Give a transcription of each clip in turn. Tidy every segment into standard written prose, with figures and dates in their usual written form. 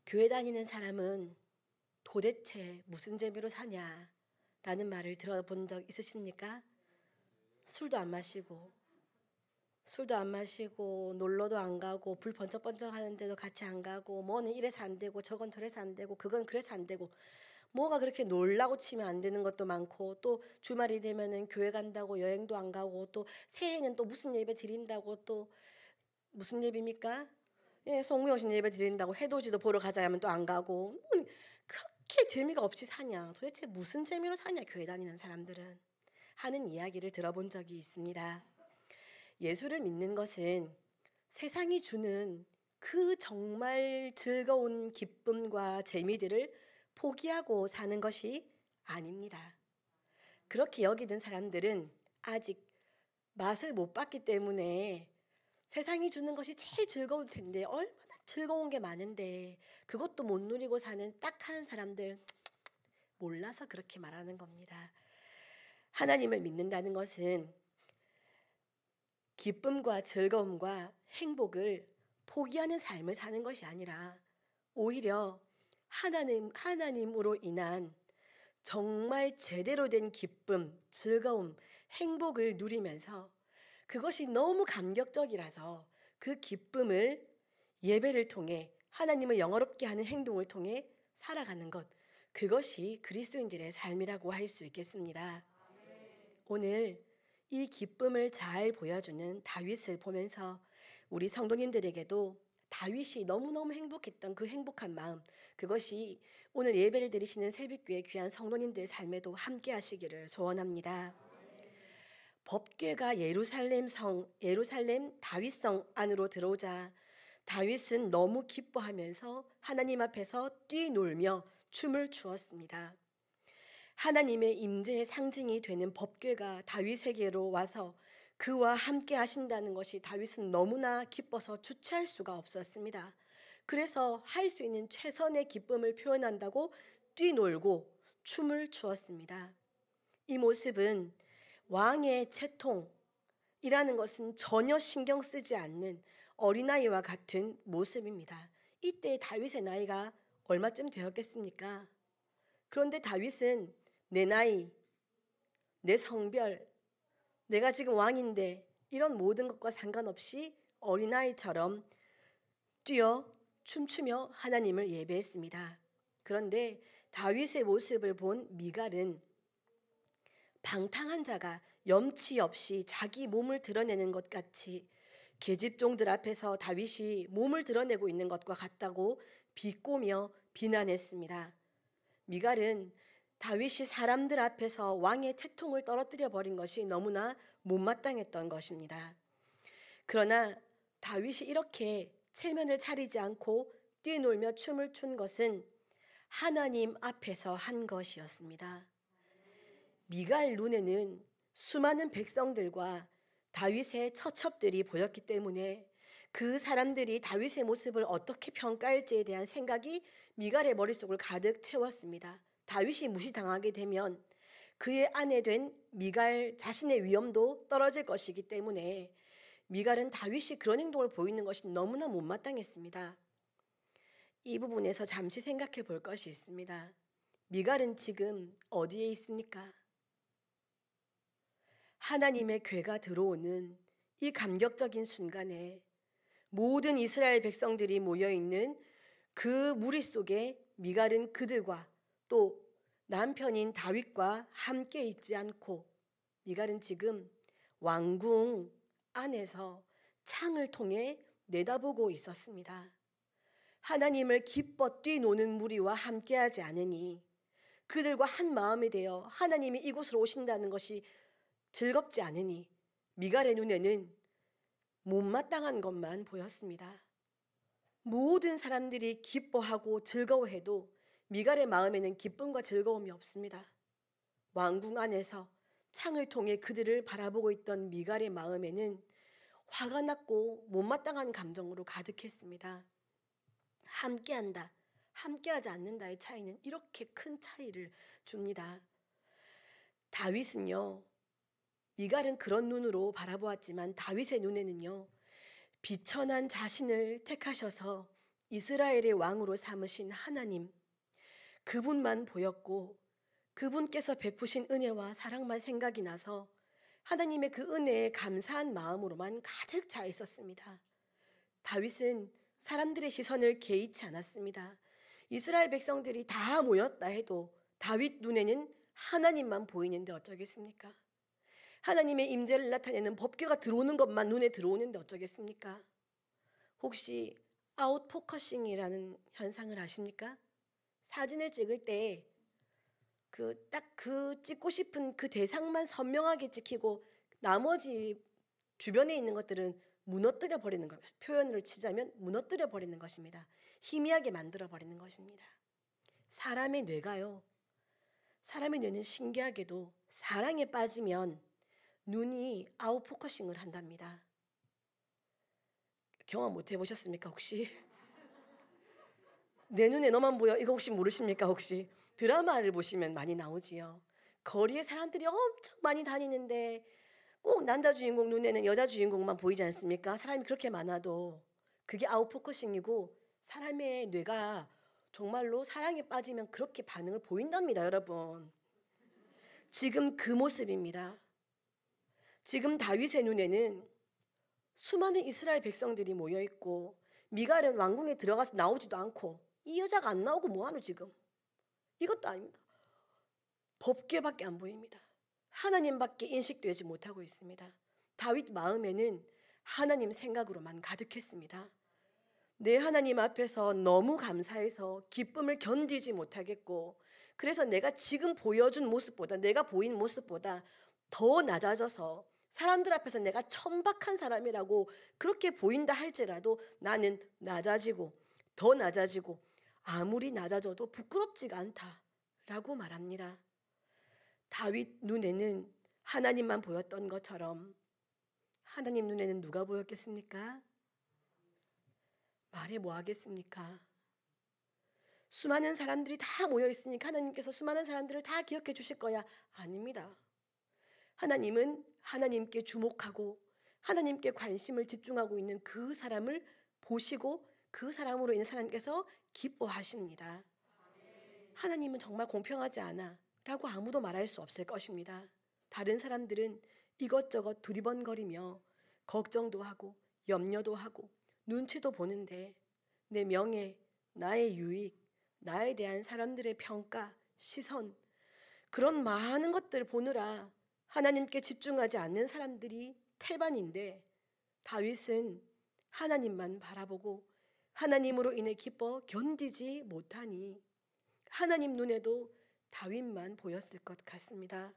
교회 다니는 사람은 도대체 무슨 재미로 사냐라는 말을 들어본 적 있으십니까? 술도 안 마시고 놀러도 안 가고 불 번쩍번쩍 하는데도 같이 안 가고 뭐는 이래서 안 되고 저건 저래서 안 되고 그건 그래서 안 되고 뭐가 그렇게 놀라고 치면 안 되는 것도 많고 또 주말이 되면은 교회 간다고 여행도 안 가고 또 새해에는 또 무슨 예배 드린다고 또 무슨 예배입니까? 예, 송구영신 예배 드린다고 해돋이도 보러 가자 하면 또 안 가고 뭐 그렇게 재미가 없이 사냐 도대체 무슨 재미로 사냐 교회 다니는 사람들은 하는 이야기를 들어본 적이 있습니다. 예수를 믿는 것은 세상이 주는 그 정말 즐거운 기쁨과 재미들을 포기하고 사는 것이 아닙니다. 그렇게 여기는 사람들은 아직 맛을 못 봤기 때문에 세상이 주는 것이 제일 즐거울 텐데 얼마나 즐거운 게 많은데 그것도 못 누리고 사는 딱한 사람들 몰라서 그렇게 말하는 겁니다. 하나님을 믿는다는 것은 기쁨과 즐거움과 행복을 포기하는 삶을 사는 것이 아니라 오히려 하나님으로 인한 정말 제대로 된 기쁨, 즐거움, 행복을 누리면서 그것이 너무 감격적이라서 그 기쁨을 예배를 통해 하나님을 영화롭게 하는 행동을 통해 살아가는 것, 그것이 그리스도인들의 삶이라고 할 수 있겠습니다. 오늘 이 기쁨을 잘 보여주는 다윗을 보면서 우리 성도님들에게도 다윗이 너무너무 행복했던 그 행복한 마음, 그것이 오늘 예배를 드리시는 새벽교회 귀한 성도님들 삶에도 함께 하시기를 소원합니다. 법궤가 예루살렘 다윗성 안으로 들어오자 다윗은 너무 기뻐하면서 하나님 앞에서 뛰놀며 춤을 추었습니다. 하나님의 임재의 상징이 되는 법궤가 다윗에게로 와서 그와 함께 하신다는 것이 다윗은 너무나 기뻐서 주체할 수가 없었습니다. 그래서 할 수 있는 최선의 기쁨을 표현한다고 뛰놀고 춤을 추었습니다. 이 모습은 왕의 채통이라는 것은 전혀 신경 쓰지 않는 어린아이와 같은 모습입니다. 이때 다윗의 나이가 얼마쯤 되었겠습니까? 그런데 다윗은 내 나이, 내 성별, 내가 지금 왕인데 이런 모든 것과 상관없이 어린아이처럼 뛰어 춤추며 하나님을 예배했습니다. 그런데 다윗의 모습을 본 미갈은 방탕한 자가 염치 없이 자기 몸을 드러내는 것 같이 계집종들 앞에서 다윗이 몸을 드러내고 있는 것과 같다고 비꼬며 비난했습니다. 미갈은 다윗이 사람들 앞에서 왕의 채통을 떨어뜨려 버린 것이 너무나 못마땅했던 것입니다. 그러나 다윗이 이렇게 체면을 차리지 않고 뛰놀며 춤을 춘 것은 하나님 앞에서 한 것이었습니다. 미갈 눈에는 수많은 백성들과 다윗의 처첩들이 보였기 때문에 그 사람들이 다윗의 모습을 어떻게 평가할지에 대한 생각이 미갈의 머릿속을 가득 채웠습니다. 다윗이 무시당하게 되면 그의 아내 된 미갈 자신의 위엄도 떨어질 것이기 때문에 미갈은 다윗이 그런 행동을 보이는 것이 너무나 못마땅했습니다. 이 부분에서 잠시 생각해 볼 것이 있습니다. 미갈은 지금 어디에 있습니까? 하나님의 궤가 들어오는 이 감격적인 순간에 모든 이스라엘 백성들이 모여있는 그 무리 속에 미갈은 그들과 또 남편인 다윗과 함께 있지 않고 미갈은 지금 왕궁 안에서 창을 통해 내다보고 있었습니다. 하나님을 기뻐 뛰노는 무리와 함께하지 않으니 그들과 한 마음이 되어 하나님이 이곳으로 오신다는 것이 즐겁지 않으니 미갈의 눈에는 못마땅한 것만 보였습니다. 모든 사람들이 기뻐하고 즐거워해도 미갈의 마음에는 기쁨과 즐거움이 없습니다. 왕궁 안에서 창을 통해 그들을 바라보고 있던 미갈의 마음에는 화가 났고 못마땅한 감정으로 가득했습니다. 함께한다, 함께하지 않는다의 차이는 이렇게 큰 차이를 줍니다. 다윗은요, 미갈은 그런 눈으로 바라보았지만 다윗의 눈에는요, 비천한 자신을 택하셔서 이스라엘의 왕으로 삼으신 하나님, 그분만 보였고 그분께서 베푸신 은혜와 사랑만 생각이 나서 하나님의 그 은혜에 감사한 마음으로만 가득 차 있었습니다. 다윗은 사람들의 시선을 개의치 않았습니다. 이스라엘 백성들이 다 모였다 해도 다윗 눈에는 하나님만 보이는데 어쩌겠습니까? 하나님의 임재를 나타내는 법궤가 들어오는 것만 눈에 들어오는데 어쩌겠습니까? 혹시 아웃포커싱이라는 현상을 아십니까? 사진을 찍을 때 딱 찍고 싶은 그 대상만 선명하게 찍히고 나머지 주변에 있는 것들은 무너뜨려 버리는 것, 표현을 치자면 무너뜨려 버리는 것입니다. 희미하게 만들어 버리는 것입니다. 사람의 뇌가요. 사람의 뇌는 신기하게도 사랑에 빠지면 눈이 아웃포커싱을 한답니다. 경험 못 해보셨습니까 혹시? 내 눈에 너만 보여 이거 혹시 모르십니까 혹시? 드라마를 보시면 많이 나오지요. 거리에 사람들이 엄청 많이 다니는데 꼭 남자 주인공 눈에는 여자 주인공만 보이지 않습니까? 사람이 그렇게 많아도 그게 아웃포커싱이고 사람의 뇌가 정말로 사랑에 빠지면 그렇게 반응을 보인답니다, 여러분. 지금 그 모습입니다. 지금 다윗의 눈에는 수많은 이스라엘 백성들이 모여 있고 미갈은 왕궁에 들어가서 나오지도 않고 이 여자가 안 나오고 뭐하노 지금? 이것도 아닙니다. 법궤밖에 안 보입니다. 하나님밖에 인식되지 못하고 있습니다. 다윗 마음에는 하나님 생각으로만 가득했습니다. 내 하나님 앞에서 너무 감사해서 기쁨을 견디지 못하겠고 그래서 내가 지금 보여준 모습보다 내가 보인 모습보다 더 낮아져서 사람들 앞에서 내가 천박한 사람이라고 그렇게 보인다 할지라도 나는 낮아지고 더 낮아지고 아무리 낮아져도 부끄럽지가 않다라고 말합니다. 다윗 눈에는 하나님만 보였던 것처럼 하나님 눈에는 누가 보였겠습니까? 말해 뭐 하겠습니까? 수많은 사람들이 다 모여 있으니까 하나님께서 수많은 사람들을 다 기억해 주실 거야. 아닙니다. 하나님은 하나님께 주목하고 하나님께 관심을 집중하고 있는 그 사람을 보시고 그 사람으로 인해 하나님께서 기뻐하십니다. 하나님은 정말 공평하지 않아 라고 아무도 말할 수 없을 것입니다. 다른 사람들은 이것저것 두리번거리며 걱정도 하고 염려도 하고 눈치도 보는데 내 명예, 나의 유익, 나에 대한 사람들의 평가, 시선 그런 많은 것들 보느라 하나님께 집중하지 않는 사람들이 태반인데 다윗은 하나님만 바라보고 하나님으로 인해 기뻐 견디지 못하니 하나님 눈에도 다윗만 보였을 것 같습니다.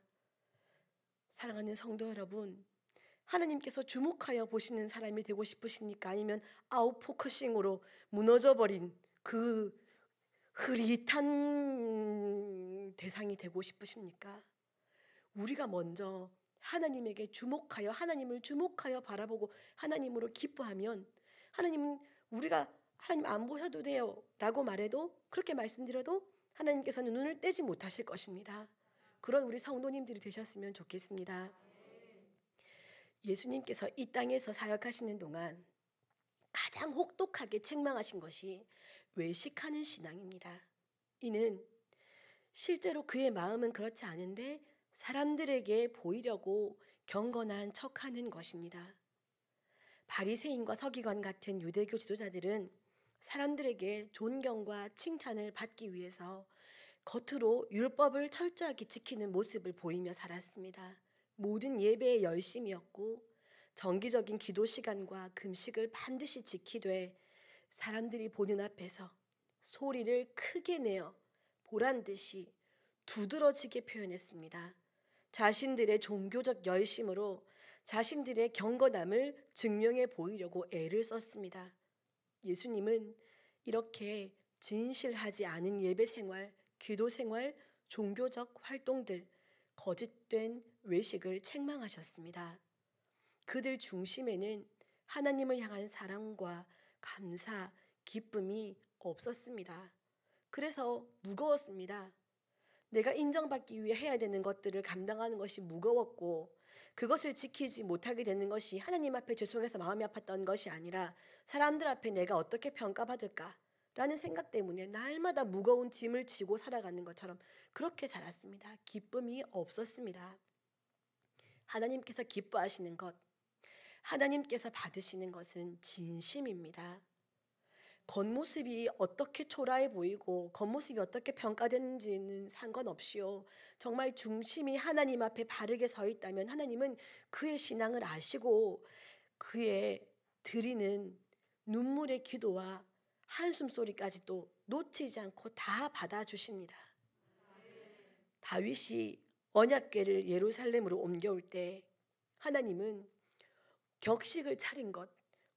사랑하는 성도 여러분, 하나님께서 주목하여 보시는 사람이 되고 싶으십니까? 아니면 아웃포커싱으로 무너져버린 그 흐릿한 대상이 되고 싶으십니까? 우리가 먼저 하나님에게 주목하여 하나님을 주목하여 바라보고 하나님으로 기뻐하면 하나님은 우리가 하나님 안 보셔도 돼요 라고 말해도 그렇게 말씀드려도 하나님께서는 눈을 떼지 못하실 것입니다. 그런 우리 성도님들이 되셨으면 좋겠습니다. 예수님께서 이 땅에서 사역하시는 동안 가장 혹독하게 책망하신 것이 외식하는 신앙입니다. 이는 실제로 그의 마음은 그렇지 않은데 사람들에게 보이려고 경건한 척하는 것입니다. 바리새인과 서기관 같은 유대교 지도자들은 사람들에게 존경과 칭찬을 받기 위해서 겉으로 율법을 철저하게 지키는 모습을 보이며 살았습니다. 모든 예배에 열심이었고 정기적인 기도 시간과 금식을 반드시 지키되 사람들이 보는 앞에서 소리를 크게 내어 보란 듯이 두드러지게 표현했습니다. 자신들의 종교적 열심으로 자신들의 경건함을 증명해 보이려고 애를 썼습니다. 예수님은 이렇게 진실하지 않은 예배 생활, 기도 생활, 종교적 활동들, 거짓된 외식을 책망하셨습니다. 그들 중심에는 하나님을 향한 사랑과 감사, 기쁨이 없었습니다. 그래서 무거웠습니다. 내가 인정받기 위해 해야 되는 것들을 감당하는 것이 무거웠고 그것을 지키지 못하게 되는 것이 하나님 앞에 죄송해서 마음이 아팠던 것이 아니라 사람들 앞에 내가 어떻게 평가받을까? 라는 생각 때문에 날마다 무거운 짐을 지고 살아가는 것처럼 그렇게 살았습니다. 기쁨이 없었습니다. 하나님께서 기뻐하시는 것, 하나님께서 받으시는 것은 진심입니다. 겉모습이 어떻게 초라해 보이고 겉모습이 어떻게 평가되는지는 상관없이요. 정말 중심이 하나님 앞에 바르게 서 있다면 하나님은 그의 신앙을 아시고 그의 드리는 눈물의 기도와 한숨 소리까지도 놓치지 않고 다 받아주십니다. 다윗이 언약궤를 예루살렘으로 옮겨올 때 하나님은 격식을 차린 것,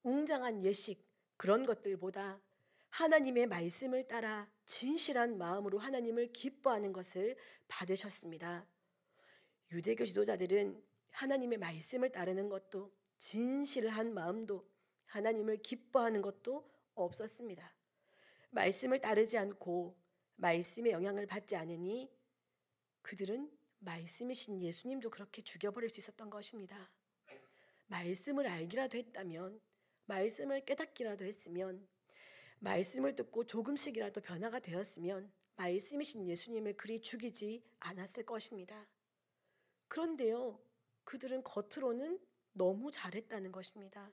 웅장한 예식 그런 것들보다 하나님의 말씀을 따라 진실한 마음으로 하나님을 기뻐하는 것을 받으셨습니다. 유대교 지도자들은 하나님의 말씀을 따르는 것도 진실한 마음도 하나님을 기뻐하는 것도 없었습니다. 말씀을 따르지 않고 말씀의 영향을 받지 않으니 그들은 말씀이신 예수님도 그렇게 죽여버릴 수 있었던 것입니다. 말씀을 알기라도 했다면, 말씀을 깨닫기라도 했으면, 말씀을 듣고 조금씩이라도 변화가 되었으면 말씀이신 예수님을 그리 죽이지 않았을 것입니다. 그런데요, 그들은 겉으로는 너무 잘했다는 것입니다.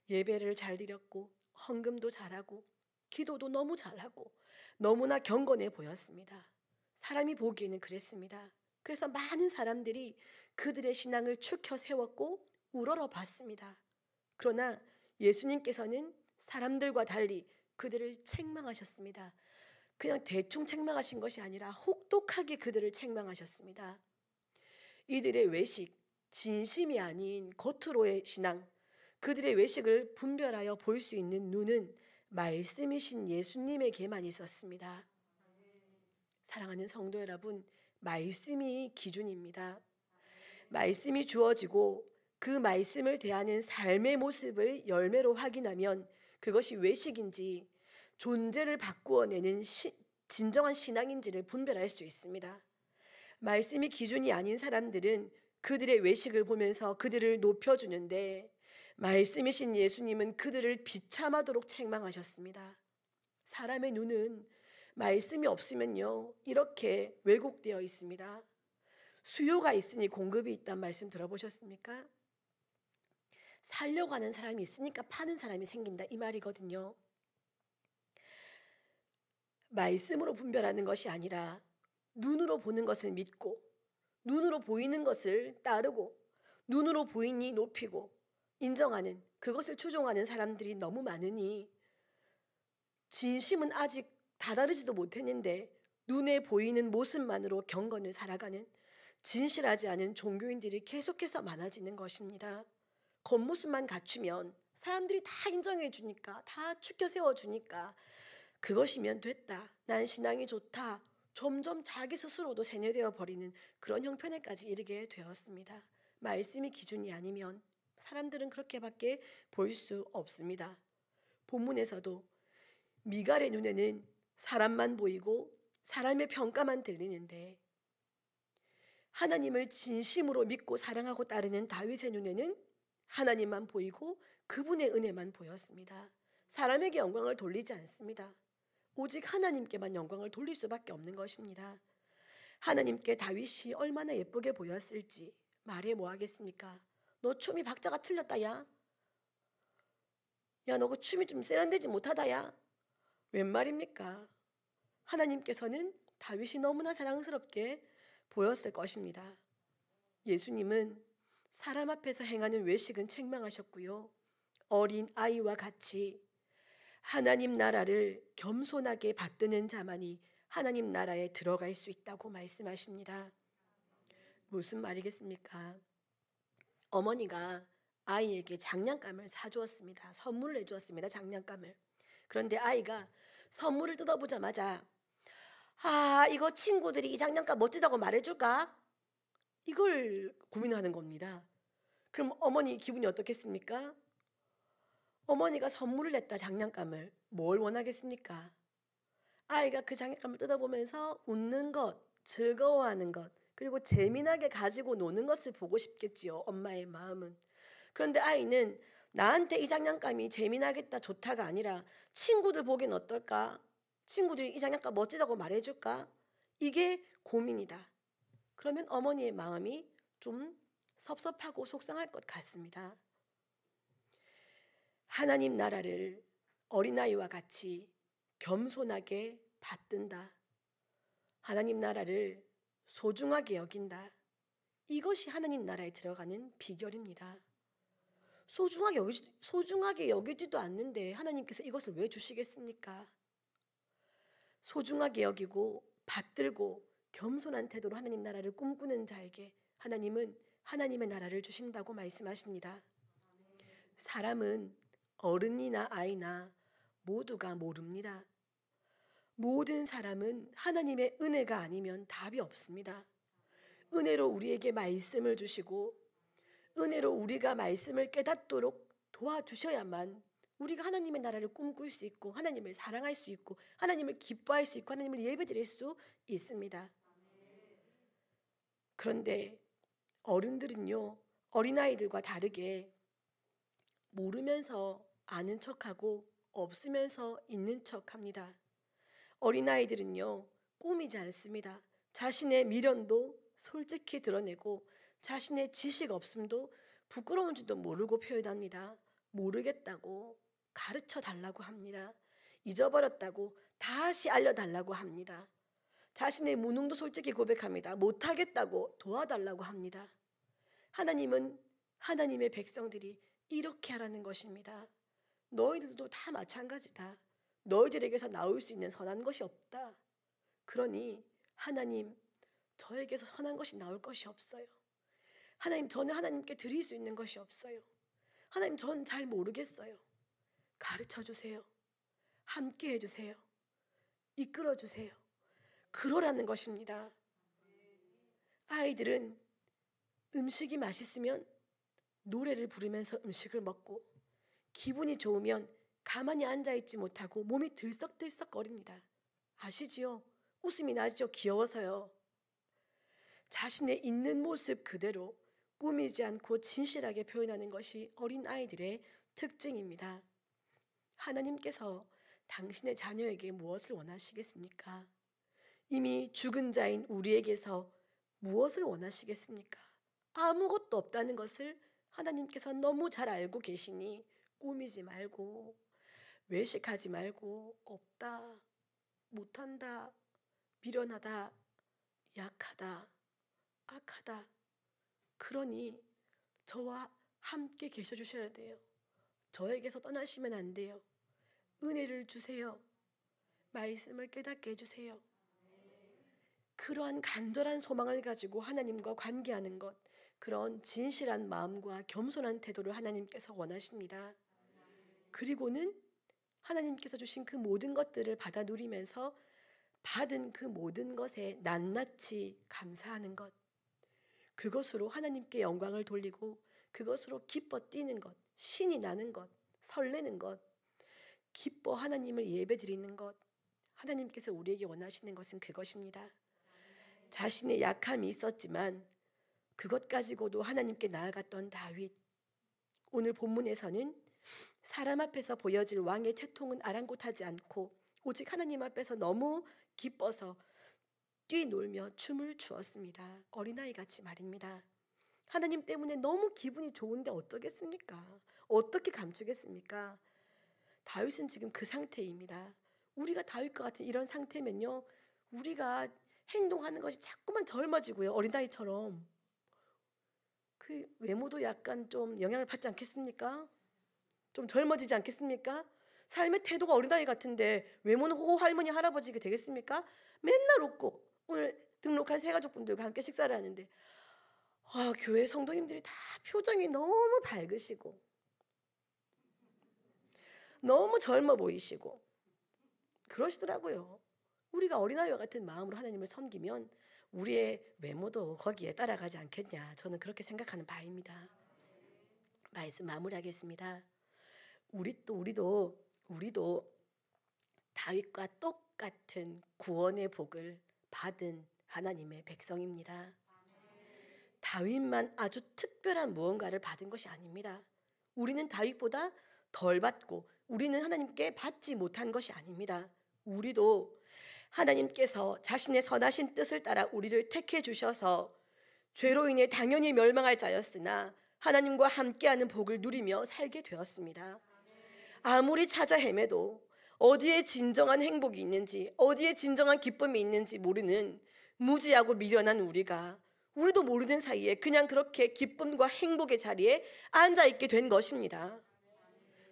예배를 잘 드렸고 헌금도 잘하고 기도도 너무 잘하고 너무나 경건해 보였습니다. 사람이 보기에는 그랬습니다. 그래서 많은 사람들이 그들의 신앙을 추켜 세웠고 우러러 봤습니다. 그러나 예수님께서는 사람들과 달리 그들을 책망하셨습니다. 그냥 대충 책망하신 것이 아니라 혹독하게 그들을 책망하셨습니다. 이들의 외식, 진심이 아닌 겉으로의 신앙, 그들의 외식을 분별하여 볼 수 있는 눈은 말씀이신 예수님에게만 있었습니다. 사랑하는 성도 여러분, 말씀이 기준입니다. 말씀이 주어지고 그 말씀을 대하는 삶의 모습을 열매로 확인하면 그것이 외식인지 존재를 바꾸어내는 진정한 신앙인지를 분별할 수 있습니다. 말씀이 기준이 아닌 사람들은 그들의 외식을 보면서 그들을 높여주는데 말씀이신 예수님은 그들을 비참하도록 책망하셨습니다. 사람의 눈은 말씀이 없으면요 이렇게 왜곡되어 있습니다. 수요가 있으니 공급이 있다는 말씀 들어보셨습니까? 살려고 하는 사람이 있으니까 파는 사람이 생긴다 이 말이거든요. 말씀으로 분별하는 것이 아니라 눈으로 보는 것을 믿고 눈으로 보이는 것을 따르고 눈으로 보이니 높이고 인정하는 그것을 추종하는 사람들이 너무 많으니 진심은 아직 다다르지도 못했는데 눈에 보이는 모습만으로 경건을 살아가는 진실하지 않은 종교인들이 계속해서 많아지는 것입니다. 겉모습만 갖추면 사람들이 다 인정해 주니까 다 추켜 세워 주니까 그것이면 됐다. 난 신앙이 좋다. 점점 자기 스스로도 세뇌되어 버리는 그런 형편에까지 이르게 되었습니다. 말씀이 기준이 아니면 사람들은 그렇게밖에 볼 수 없습니다. 본문에서도 미갈의 눈에는 사람만 보이고 사람의 평가만 들리는데 하나님을 진심으로 믿고 사랑하고 따르는 다윗의 눈에는 하나님만 보이고 그분의 은혜만 보였습니다. 사람에게 영광을 돌리지 않습니다. 오직 하나님께만 영광을 돌릴 수밖에 없는 것입니다. 하나님께 다윗이 얼마나 예쁘게 보였을지 말해 뭐하겠습니까? 너 춤이 박자가 틀렸다 야. 야 너 그 춤이 좀 세련되지 못하다 야. 웬 말입니까? 하나님께서는 다윗이 너무나 사랑스럽게 보였을 것입니다. 예수님은 사람 앞에서 행하는 외식은 책망하셨고요. 어린 아이와 같이 하나님 나라를 겸손하게 받드는 자만이 하나님 나라에 들어갈 수 있다고 말씀하십니다. 무슨 말이겠습니까? 어머니가 아이에게 장난감을 사주었습니다. 선물을 해주었습니다. 장난감을. 그런데 아이가 선물을 뜯어보자마자 이거 친구들이 이 장난감 멋지다고 말해줄까? 이걸 고민하는 겁니다. 그럼 어머니 기분이 어떻겠습니까? 어머니가 선물을 냈다 장난감을 뭘 원하겠습니까? 아이가 그 장난감을 뜯어보면서 웃는 것, 즐거워하는 것, 그리고 재미나게 가지고 노는 것을 보고 싶겠지요. 엄마의 마음은. 그런데 아이는 나한테 이 장난감이 재미나겠다 좋다가 아니라 친구들 보기엔 어떨까? 친구들이 이 장난감 멋지다고 말해줄까? 이게 고민이다. 그러면 어머니의 마음이 좀 섭섭하고 속상할 것 같습니다. 하나님 나라를 어린아이와 같이 겸손하게 받든다. 하나님 나라를 소중하게 여긴다. 이것이 하나님 나라에 들어가는 비결입니다. 소중하게 여기지도 않는데 하나님께서 이것을 왜 주시겠습니까? 소중하게 여기고 받들고 겸손한 태도로 하나님 나라를 꿈꾸는 자에게 하나님은 하나님의 나라를 주신다고 말씀하십니다. 사람은 어른이나 아이나 모두가 모릅니다. 모든 사람은 하나님의 은혜가 아니면 답이 없습니다. 은혜로 우리에게 말씀을 주시고 은혜로 우리가 말씀을 깨닫도록 도와주셔야만 우리가 하나님의 나라를 꿈꿀 수 있고 하나님을 사랑할 수 있고 하나님을 기뻐할 수 있고 하나님을 예배드릴 수 있습니다. 그런데 어른들은요, 어린아이들과 다르게 모르면서 아는 척하고 없으면서 있는 척합니다. 어린아이들은요, 꾸미지 않습니다. 자신의 미련도 솔직히 드러내고 자신의 지식 없음도 부끄러운 줄도 모르고 표현합니다. 모르겠다고 가르쳐 달라고 합니다. 잊어버렸다고 다시 알려달라고 합니다. 자신의 무능도 솔직히 고백합니다. 못하겠다고 도와달라고 합니다. 하나님은 하나님의 백성들이 이렇게 하라는 것입니다. 너희들도 다 마찬가지다. 너희들에게서 나올 수 있는 선한 것이 없다. 그러니 하나님, 저에게서 선한 것이 나올 것이 없어요. 하나님, 저는 하나님께 드릴 수 있는 것이 없어요. 하나님, 전 잘 모르겠어요. 가르쳐 주세요. 함께 해주세요. 이끌어 주세요. 그러라는 것입니다. 아이들은 음식이 맛있으면 노래를 부르면서 음식을 먹고 기분이 좋으면 가만히 앉아있지 못하고 몸이 들썩들썩거립니다. 아시지요? 웃음이 나죠? 귀여워서요. 자신의 있는 모습 그대로 꾸미지 않고 진실하게 표현하는 것이 어린아이들의 특징입니다. 하나님께서 당신의 자녀에게 무엇을 원하시겠습니까? 이미 죽은 자인 우리에게서 무엇을 원하시겠습니까? 아무것도 없다는 것을 하나님께서 너무 잘 알고 계시니 꾸미지 말고 외식하지 말고 없다, 못한다, 미련하다, 약하다, 악하다. 그러니 저와 함께 계셔 주셔야 돼요. 저에게서 떠나시면 안 돼요. 은혜를 주세요. 말씀을 깨닫게 해주세요. 그러한 간절한 소망을 가지고 하나님과 관계하는 것, 그런 진실한 마음과 겸손한 태도를 하나님께서 원하십니다. 그리고는 하나님께서 주신 그 모든 것들을 받아 누리면서 받은 그 모든 것에 낱낱이 감사하는 것, 그것으로 하나님께 영광을 돌리고 그것으로 기뻐 뛰는 것, 신이 나는 것, 설레는 것, 기뻐 하나님을 예배드리는 것, 하나님께서 우리에게 원하시는 것은 그것입니다. 자신의 약함이 있었지만 그것 가지고도 하나님께 나아갔던 다윗. 오늘 본문에서는 사람 앞에서 보여질 왕의 채통은 아랑곳하지 않고 오직 하나님 앞에서 너무 기뻐서 뛰놀며 춤을 추었습니다. 어린아이같이 말입니다. 하나님 때문에 너무 기분이 좋은데 어쩌겠습니까? 어떻게 감추겠습니까? 다윗은 지금 그 상태입니다. 우리가 다윗과 같은 이런 상태면요, 우리가 행동하는 것이 자꾸만 젊어지고요, 어린아이처럼. 그 외모도 약간 좀 영향을 받지 않겠습니까? 좀 젊어지지 않겠습니까? 삶의 태도가 어린아이 같은데 외모는 호호 할머니 할아버지가 되겠습니까? 맨날 웃고 오늘 등록한 새가족분들과 함께 식사를 하는데 교회 성도님들이 다 표정이 너무 밝으시고 너무 젊어 보이시고 그러시더라고요. 우리가 어린아이와 같은 마음으로 하나님을 섬기면 우리의 외모도 거기에 따라가지 않겠냐, 저는 그렇게 생각하는 바입니다. 말씀 마무리하겠습니다. 우리도 다윗과 똑같은 구원의 복을 받은 하나님의 백성입니다. 다윗만 아주 특별한 무언가를 받은 것이 아닙니다. 우리는 다윗보다 덜 받고 우리는 하나님께 받지 못한 것이 아닙니다. 우리도 하나님께서 자신의 선하신 뜻을 따라 우리를 택해 주셔서 죄로 인해 당연히 멸망할 자였으나 하나님과 함께하는 복을 누리며 살게 되었습니다. 아무리 찾아 헤매도 어디에 진정한 행복이 있는지, 어디에 진정한 기쁨이 있는지 모르는 무지하고 미련한 우리도 모르는 사이에 그냥 그렇게 기쁨과 행복의 자리에 앉아 있게 된 것입니다.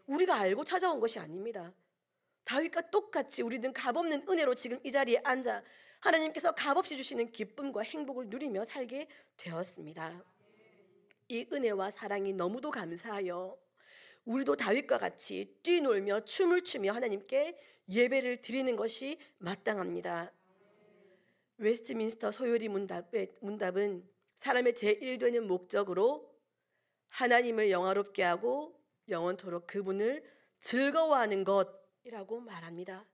우리가 알고 찾아온 것이 아닙니다. 다윗과 똑같이 우리는 값없는 은혜로 지금 이 자리에 앉아 하나님께서 값없이 주시는 기쁨과 행복을 누리며 살게 되었습니다. 이 은혜와 사랑이 너무도 감사하여 우리도 다윗과 같이 뛰놀며 춤을 추며 하나님께 예배를 드리는 것이 마땅합니다. 웨스트민스터 소요리 문답은 사람의 제1되는 목적으로 하나님을 영화롭게 하고 영원토록 그분을 즐거워하는 것이라고 말합니다.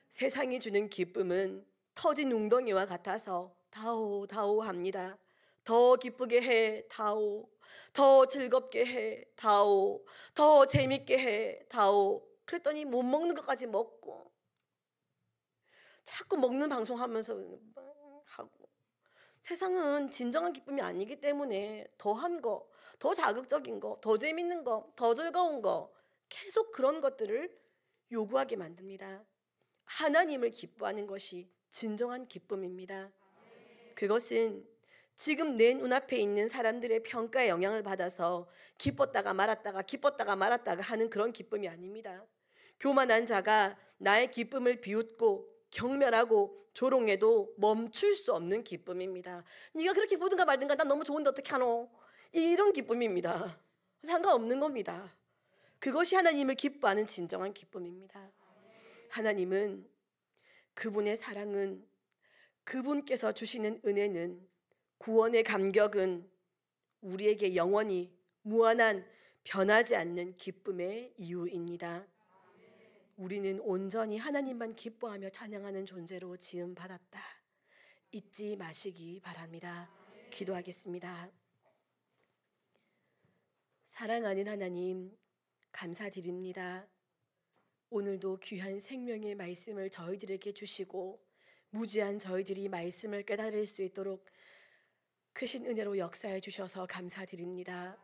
세상이 주는 기쁨은 터진 웅덩이와 같아서 다오 다오 합니다. 더 기쁘게 해 다오, 더 즐겁게 해 다오, 더 재밌게 해 다오. 그랬더니 못 먹는 것까지 먹고 자꾸 먹는 방송하면서 하고, 세상은 진정한 기쁨이 아니기 때문에 더한 거, 더 자극적인 거, 더 재밌는 거, 더 즐거운 거, 계속 그런 것들을 요구하게 만듭니다. 하나님을 기뻐하는 것이 진정한 기쁨입니다. 그것은 지금 내 눈앞에 있는 사람들의 평가에 영향을 받아서 기뻤다가 말았다가 하는 그런 기쁨이 아닙니다. 교만한 자가 나의 기쁨을 비웃고 경멸하고 조롱해도 멈출 수 없는 기쁨입니다. 네가 그렇게 보든가 말든가 난 너무 좋은데 어떻게 하노? 이런 기쁨입니다. 상관없는 겁니다. 그것이 하나님을 기뻐하는 진정한 기쁨입니다. 하나님은, 그분의 사랑은, 그분께서 주시는 은혜는, 구원의 감격은 우리에게 영원히 무한한 변하지 않는 기쁨의 이유입니다. 우리는 온전히 하나님만 기뻐하며 찬양하는 존재로 지음 받았다. 잊지 마시기 바랍니다. 기도하겠습니다. 사랑하는 하나님, 감사드립니다. 오늘도 귀한 생명의 말씀을 저희들에게 주시고 무지한 저희들이 말씀을 깨달을 수 있도록 크신 은혜로 역사해 주셔서 감사드립니다.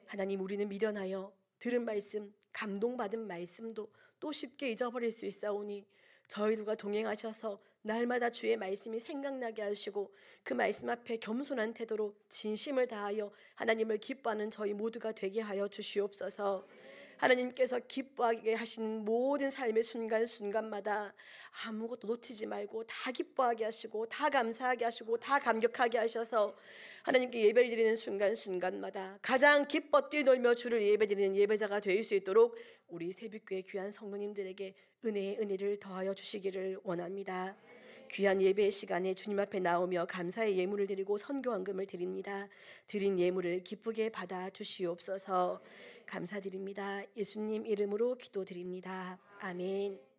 하나님, 우리는 미련하여 들은 말씀, 감동받은 말씀도 또 쉽게 잊어버릴 수 있사오니 저희들과 동행하셔서 날마다 주의 말씀이 생각나게 하시고 그 말씀 앞에 겸손한 태도로 진심을 다하여 하나님을 기뻐하는 저희 모두가 되게 하여 주시옵소서. 하나님께서 기뻐하게 하시는 모든 삶의 순간순간마다 아무것도 놓치지 말고 다 기뻐하게 하시고 다 감사하게 하시고 다 감격하게 하셔서 하나님께 예배를 드리는 순간순간마다 가장 기뻐 뛰놀며 주를 예배드리는 예배자가 될 수 있도록 우리 새벽교회 귀한 성도님들에게 은혜의 은혜를 더하여 주시기를 원합니다. 귀한 예배의 시간에 주님 앞에 나오며 감사의 예물을 드리고 선교헌금을 드립니다. 드린 예물을 기쁘게 받아 주시옵소서. 감사드립니다. 예수님 이름으로 기도드립니다. 아멘.